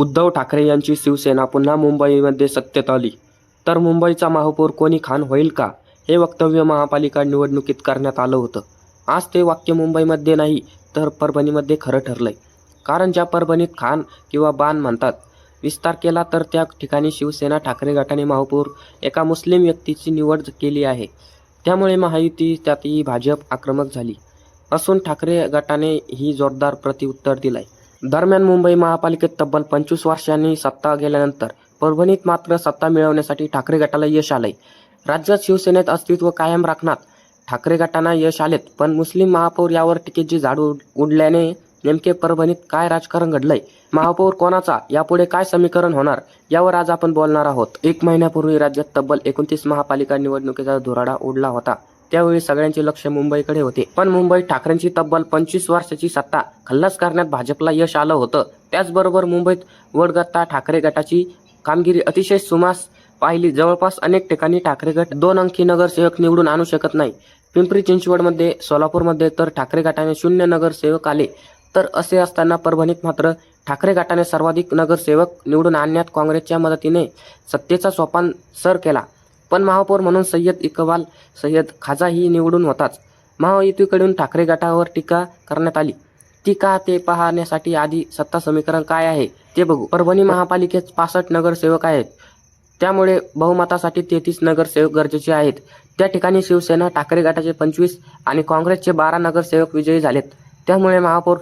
उद्धव ठाकरे यांची शिवसेना पुन्हा मुंबईमध्ये सत्तेत आली तर मुंबईचा महापौर कोणी खान होईल का, हे वक्तव्य महापालिका निवडणुकीत करण्यात आलं होतं. आज ते वाक्य मुंबईमध्ये नाही तर परभणीमध्ये खरं ठरलंय. कारण ज्या परभणीत खान किंवा बाण म्हणतात विस्तार केला, तर त्या ठिकाणी शिवसेना ठाकरे गटाने महापौर एका मुस्लिम व्यक्तीची निवड केली आहे. त्यामुळे महायुती त्यातही भाजप आक्रमक झाली असून ठाकरे गटाने ही जोरदार प्रत्युत्तर दिलंय. दरम्यान मुंबई महापालिकेत तब्बल 25 वर्षांनी सत्ता गेल्यानंतर परभणीत मात्र सत्ता मिळवण्यासाठी ठाकरे गटाला यश आलंय. राज्यात शिवसेनेत अस्तित्व कायम राखण्यात ठाकरे गटांना यश आलेत, पण मुस्लिम महापौर यावर टीकेची झाड उडल्याने नेमके परभणीत काय राजकारण घडलंय, महापौर कोणाचा, यापुढे काय समीकरण होणार, यावर आज आपण बोलणार आहोत. 1 महिन्यापूर्वी राज्यात तब्बल 29 महापालिका निवडणुकीचा धुराडा उडला होता. त्यावेळी सगळ्यांचे लक्ष मुंबईकडे होते. पण मुंबईत ठाकरेंची तब्बल 25 वर्षाची सत्ता खल्लास करण्यात भाजपला यश आलं होतं. त्याचबरोबर मुंबईत वडगत्ता ठाकरे गटाची कामगिरी अतिशय सुमास पाहिली. जवळपास अनेक ठिकाणी ठाकरे गट 2 अंकी नगरसेवक निवडून आणू शकत नाही. पिंपरी चिंचवडमध्ये, सोलापूरमध्ये तर ठाकरे गटाने 0 नगरसेवक आले. तर असे असताना परभणीत मात्र ठाकरे गटाने सर्वाधिक नगरसेवक निवडून आणण्यात काँग्रेसच्या मदतीने सत्तेचा सोपान सर केला. पण महापौर म्हणून सय्यद इक्बाल, सय्यद खाजा ही निवडून होताच. महायुतीकडून ठाकरे गटावर टीका करण्यात आली. ती का, ते पाहण्यासाठी आधी सत्ता समीकरण काय आहे ते बघू. परभणी महापालिकेत 65 नगरसेवक आहेत. त्यामुळे बहुमतासाठी 33 नगरसेवक गरजेचे आहेत. त्या ठिकाणी शिवसेना ठाकरे गटाचे 25 आणि काँग्रेसचे 12 नगरसेवक विजयी झालेत. त्यामुळे महापौर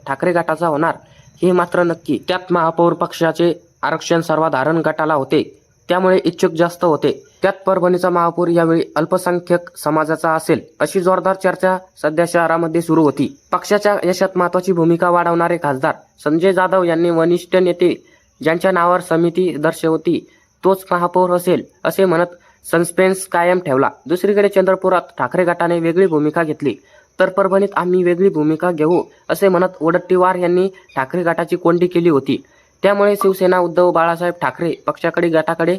ठाकरे गटाचा होणार हे मात्र नक्की. त्यात महापौर पक्षाचे आरक्षण सर्वसाधारण गटाला होते, त्यामुळे इच्छुक जास्त होते. त्यात परभणीचा महापौर यावेळी अल्पसंख्याक समाजाचा असेल अशी जोरदार चर्चा सध्या शहरामध्ये सुरू होती. पक्षाच्या यशात महत्त्वाची भूमिका वाढवणारे खासदार संजय जाधव यांनी वरिष्ठ नेते ज्यांच्या नावावर समिती दर्शवती तोच महापौर असेल असे म्हणत सस्पेन्स कायम ठेवला. दुसरीकडे चंद्रपुरात ठाकरे गटाने वेगळी भूमिका घेतली, तर परभणीत आम्ही वेगळी भूमिका घेऊ असे म्हणत वडट्टीवार यांनी ठाकरे गटाची कोंडी केली होती. त्यामुळे शिवसेना उद्धव बाळासाहेब ठाकरे पक्षाकडे गटाकडे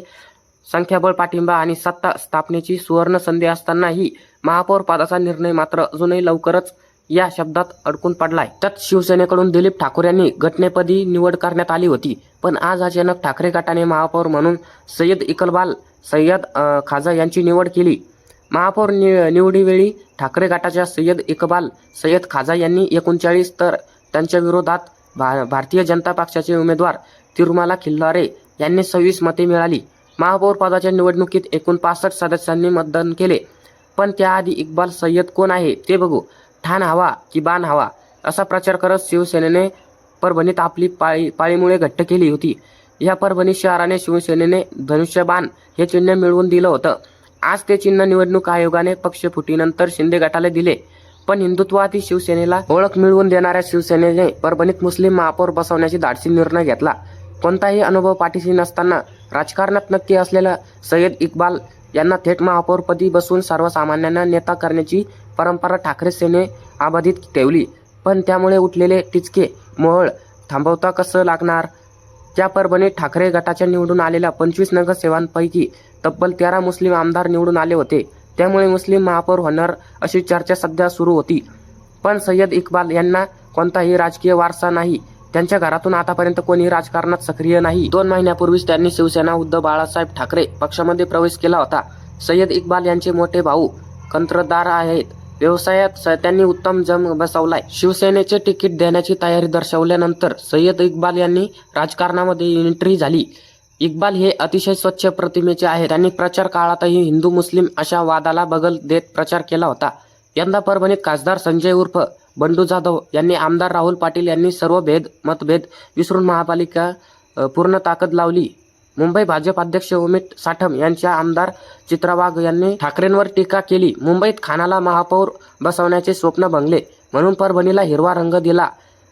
संख्याबळ पाठिंबा आणि सत्ता स्थापनेची सुवर्ण संधी असतानाही महापौर पदाचा निर्णय मात्र अजूनही लवकरच या शब्दात अडकून पडलाय. त्यात शिवसेनेकडून दिलीप ठाकूर यांनी घटनेपदी निवड करण्यात आली होती. पण आज अचानक ठाकरे गटाने महापौर म्हणून सय्यद इक्बाल, सय्यद खाजा यांची निवड केली. महापौर निवडीवेळी ठाकरे गटाच्या सय्यद इक्बाल, सय्यद खाजा यांनी 39 तर त्यांच्या विरोधात भारतीय जनता पक्षाचे उमेदवार तिरुमाला खिल्लारे यांनी 26 मते मिळाली. महापौर पदाच्या निवडणुकीत एकूण 65 सदस्यांनी मतदान केले. पण त्याआधी इक्बाल सय्यद कोण आहे ते बघू. ठाण हवा की बाण हवा असा प्रचार करत शिवसेनेने परभणीत आपली पाळीमुळे घट्ट केली होती. या परभणी शहराने शिवसेनेने धनुष्यबाण हे चिन्ह मिळवून दिलं होतं. आज ते चिन्ह निवडणूक आयोगाने पक्षफुटीनंतर शिंदे गटाला दिले. पण हिंदुत्ववादी शिवसेनेला ओळख मिळवून देणाऱ्या शिवसेनेने परभणीत मुस्लिम महापौर बसवण्याची धाडसी निर्णय घेतला. कोणताही अनुभव पाठीशी नसताना राजकारणात नक्की असलेल्या सय्यद इक्बाल यांना थेट महापौरपदी बसून सर्वसामान्यांना नेता करण्याची परंपरा ठाकरे सेने अबाधित ठेवली. पण त्यामुळे उठलेले टिचके मोहोळ थांबवता कसं लागणार? त्या परभणीत ठाकरे गटाच्या निवडून आलेल्या 25 नगरसेवकांपैकी तब्बल 13 मुस्लिम आमदार निवडून आले होते. त्यामुळे मुस्लिम महापौर होणार अशी चर्चा सध्या सुरू होती. पण सय्यद इक्बाल यांना कोणताही राजकीय वारसा नाही. त्यांच्या घरातून आतापर्यंत कोणी राजकारणात सक्रिय नाही. 2 महिन्यापूर्वीच त्यांनी शिवसेना उद्धव बाळासाहेब ठाकरे पक्षामध्ये प्रवेश केला होता. सय्यद इक्बाल यांचे मोठे भाऊ कंत्राटदार आहेत. व्यवसायात त्यांनी उत्तम जम बसवलाय. शिवसेनेचे तिकीट देण्याची तयारी दर्शवल्यानंतर सय्यद इक्बाल यांनी राजकारणामध्ये एंट्री झाली. इक्बाल हे अतिशय स्वच्छ प्रतिमेचे आहेत. त्यांनी प्रचार काळातही हिंदू मुस्लिम अशा वादाला बगल देत प्रचार केला होता. यंदा परभणीत खासदार संजय उर्फ बंडू जाधव यांनी आमदार राहुल पाटील यांनी सर्व मतभेद विसरून महापालिका पूर्ण ताकद लावली. मुंबई भाजप अध्यक्ष उमेश साठम यांच्या आमदार चित्रा वाघ यांनी ठाकरेंवर टीका केली. मुंबईत खानाला महापौर बसवण्याचे स्वप्न भंगले म्हणून परभणीला हिरवा रंग दिला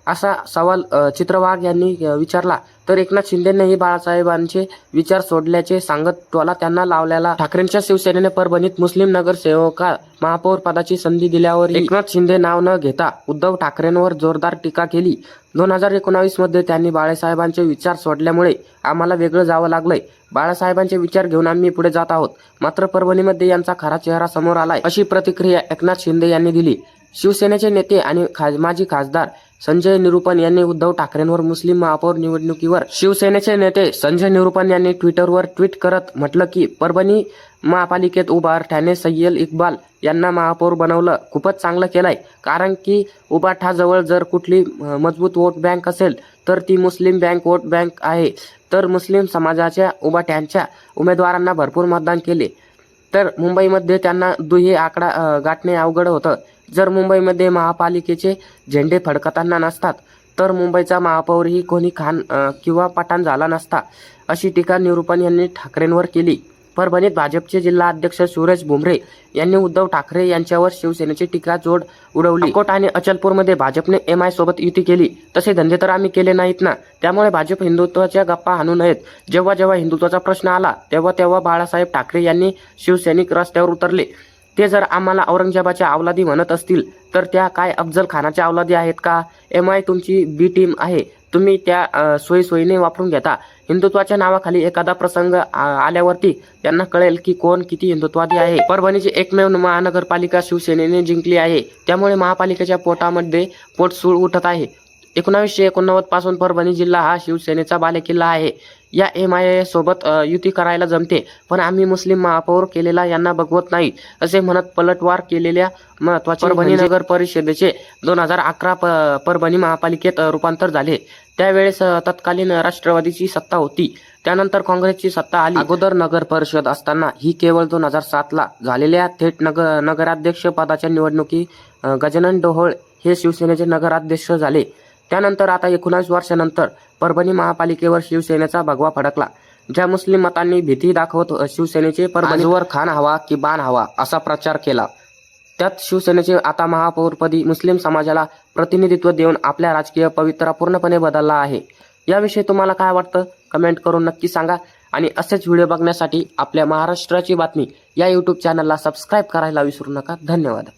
असा सवाल चित्रा वाघ यांनी विचारला. तर एकनाथ शिंदेनेही बाळासाहेबांचे विचार सोडल्याचे सांगत टोला त्यांना लावलेला. ठाकरेंच्या शिवसेनेने परभणीत मुस्लिम नगरसेवका महापौर पदाची संधी दिल्यावर एकनाथ शिंदे नाव न घेता उद्धव ठाकरेंवर जोरदार टीका केली. 2019 मध्ये त्यांनी बाळासाहेबांचे विचार सोडल्यामुळे आम्हाला वेगळं जावं लागलंय. बाळासाहेबांचे विचार घेऊन आम्ही पुढे जात आहोत. मात्र परभणीमध्ये यांचा खरा चेहरा समोर आलाय अशी प्रतिक्रिया एकनाथ शिंदे यांनी दिली. शिवसेनेचे नेते आणि माजी खासदार संजय निरुपम यांनी उद्धव ठाकरेंवर मुस्लिम महापौर निवडणुकीवर शिवसेनेचे नेते संजय निरुपम यांनी ट्विटरवर ट्विट करत म्हटलं की परभणी महापालिकेत उभारठ्याने सय्यद इक्बाल यांना महापौर बनवलं, खूपच चांगलं केलंय. कारण की उभाठाजवळ जर कुठली मजबूत वोट बँक असेल तर ती मुस्लिम वोट बँक आहे. तर मुस्लिम समाजाच्या उभाठ्यांच्या उमेदवारांना भरपूर मतदान केले तर मुंबईमध्ये त्यांना दुहेरी आकडा गाठणे अवघड होतं. जर मुंबईमध्ये महापालिकेचे झेंडे फडकताना नसतात तर मुंबईचा महापौरही कोणी खान किंवा पठाण झाला नसता, अशी टीका निरुपम यांनी ठाकरेंवर केली. परभणीत भाजपचे जिल्हा अध्यक्ष सुरेश भुमरे यांनी उद्धव ठाकरे यांच्यावर शिवसेनेची टीकाजोड उडवली. अकोट आणि अचलपूरमध्ये भाजपने MI सोबत युती केली, तसे धंदे तर आम्ही केले नाहीत ना, त्यामुळे भाजप हिंदुत्वाच्या गप्पा हाणू नयेत. जेव्हा जेव्हा हिंदुत्वाचा प्रश्न आला तेव्हा तेव्हा बाळासाहेब ठाकरे यांनी शिवसैनिक रस्त्यावर उतरले. ते जर आम्हाला औरंगजेबाच्या अवलादी म्हणत असतील तर त्या काय अफजल खानाच्या अवलादी आहेत का? MI तुमची बी टीम आहे, तुम्ही त्या सोयीने वापरून घेता. हिंदुत्वाच्या नावाखाली एखादा प्रसंग आल्यावरती त्यांना कळेल की कोण किती हिंदुत्ववादी आहे. परभणीची एकमेव महानगरपालिका शिवसेनेने जिंकली आहे, त्यामुळे महापालिकेच्या पोटामध्ये पोटसूळ उठत आहे. 1989 पासून परभणी जिल्हा हा शिवसेनेचा बालेकिल्ला आहे. या MI सोबत युती करायला जमते, पण आम्ही मुस्लिम महापौर केलेला यांना बघवत नाही, असे म्हणत पलटवार केलेल्या महत्त्वाचे परभणी नगर परिषदेचे 2011 परभणी महापालिकेत रूपांतर झाले. त्यावेळेस तत्कालीन राष्ट्रवादीची सत्ता होती, त्यानंतर काँग्रेसची सत्ता आली. अगोदर नगर परिषद असताना ही केवळ 2007ला झालेल्या थेट नगराध्यक्ष पदाच्या निवडणुकी गजानन डोहळ हे शिवसेनेचे नगराध्यक्ष झाले. त्यानंतर आता 19 वर्षानंतर परभणी महापालिकेवर शिवसेनेचा भगवा फडकला. ज्या मुस्लिम मतांनी भीती दाखवत शिवसेनेचे परभणीवर खान हवा की बाण हवा असा प्रचार केला, त्यात शिवसेनेचे आता महापौरपदी मुस्लिम समाजाला प्रतिनिधित्व देऊन आपल्या राजकीय पवित्रा पूर्णपणे बदलला आहे. याविषयी तुम्हाला काय वाटतं कमेंट करून नक्की सांगा. आणि असेच व्हिडिओ बघण्यासाठी आपल्या महाराष्ट्राची बातमी या YouTube चॅनलला सबस्क्राईब करायला विसरू नका. धन्यवाद.